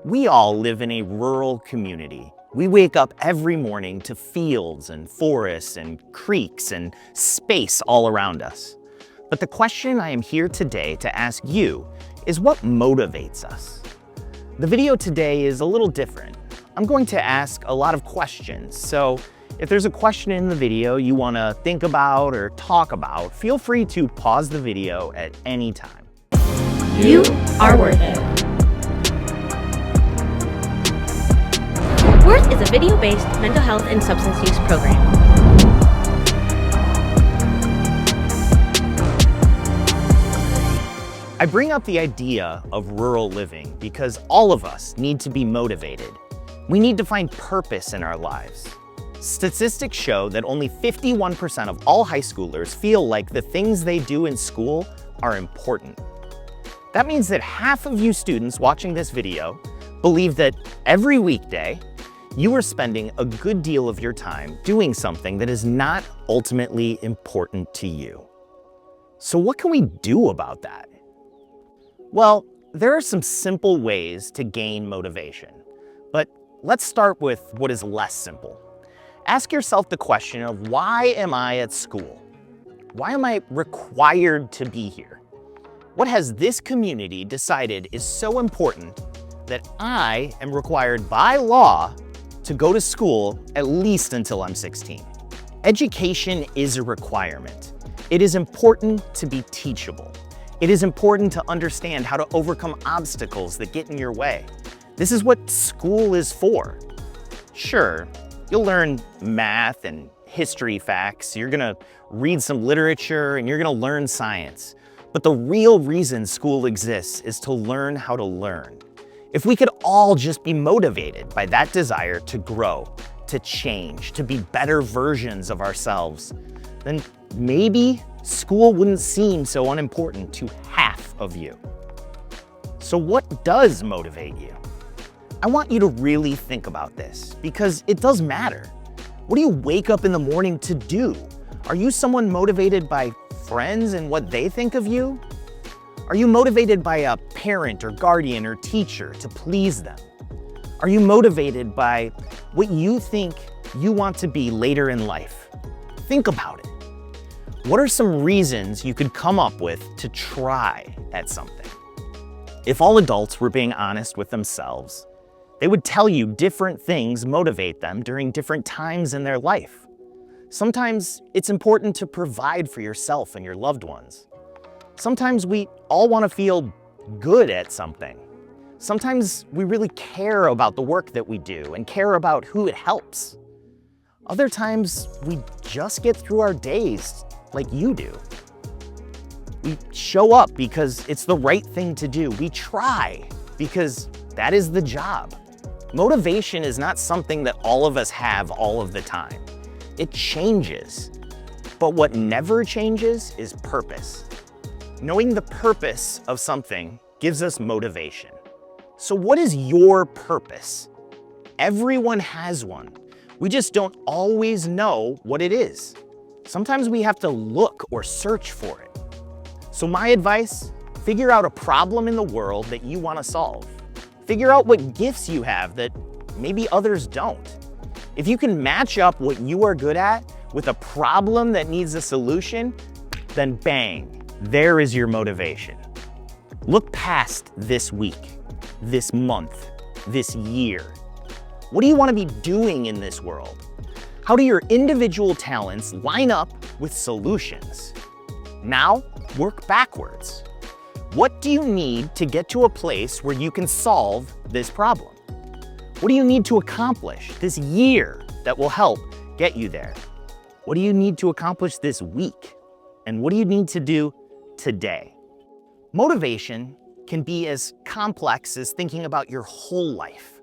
We all live in a rural community. We wake up every morning to fields and forests and creeks and space all around us. But the question I am here today to ask you is, what motivates us? The video today is a little different. I'm going to ask a lot of questions, so if there's a question in the video you want to think about or talk about, feel free to pause the video at any time. You are worth it. Worth is a video-based mental health and substance use program. I bring up the idea of rural living because all of us need to be motivated. We need to find purpose in our lives. Statistics show that only 51% of all high schoolers feel like the things they do in school are important. That means that half of you students watching this video believe that every weekday, you are spending a good deal of your time doing something that is not ultimately important to you. So what can we do about that? Well, there are some simple ways to gain motivation, but let's start with what is less simple. Ask yourself the question of, why am I at school? Why am I required to be here? What has this community decided is so important that I am required by law to go to school at least until I'm 16? Education is a requirement. It is important to be teachable. It is important to understand how to overcome obstacles that get in your way. This is what school is for. Sure, you'll learn math and history facts, you're gonna read some literature, and you're gonna learn science. But the real reason school exists is to learn how to learn. If we could all just be motivated by that desire to grow, to change, to be better versions of ourselves, then maybe school wouldn't seem so unimportant to half of you. So what does motivate you? I want you to really think about this, because it does matter. What do you wake up in the morning to do? Are you someone motivated by friends and what they think of you? Are you motivated by a parent or guardian or teacher to please them? Are you motivated by what you think you want to be later in life? Think about it. What are some reasons you could come up with to try at something? If all adults were being honest with themselves, they would tell you different things motivate them during different times in their life. Sometimes it's important to provide for yourself and your loved ones. Sometimes we all want to feel good at something. Sometimes we really care about the work that we do and care about who it helps. Other times we just get through our days like you do. We show up because it's the right thing to do. We try because that is the job. Motivation is not something that all of us have all of the time. It changes. But what never changes is purpose. Knowing the purpose of something gives us motivation. So what is your purpose? Everyone has one. We just don't always know what it is. Sometimes we have to look or search for it. So my advice, figure out a problem in the world that you want to solve. Figure out what gifts you have that maybe others don't. If you can match up what you are good at with a problem that needs a solution, then bang, there is your motivation. Look past this week, this month, this year. What do you want to be doing in this world? How do your individual talents line up with solutions? Now, work backwards. What do you need to get to a place where you can solve this problem? What do you need to accomplish this year that will help get you there? What do you need to accomplish this week? And what do you need to do today? Motivation can be as complex as thinking about your whole life,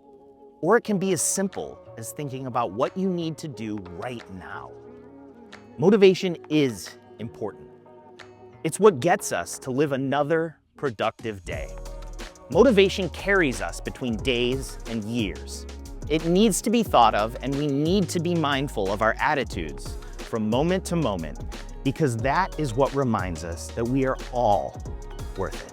or it can be as simple as thinking about what you need to do right now. Motivation is important. It's what gets us to live another productive day. Motivation carries us between days and years. It needs to be thought of, and we need to be mindful of our attitudes from moment to moment, because that is what reminds us that we are all worth it.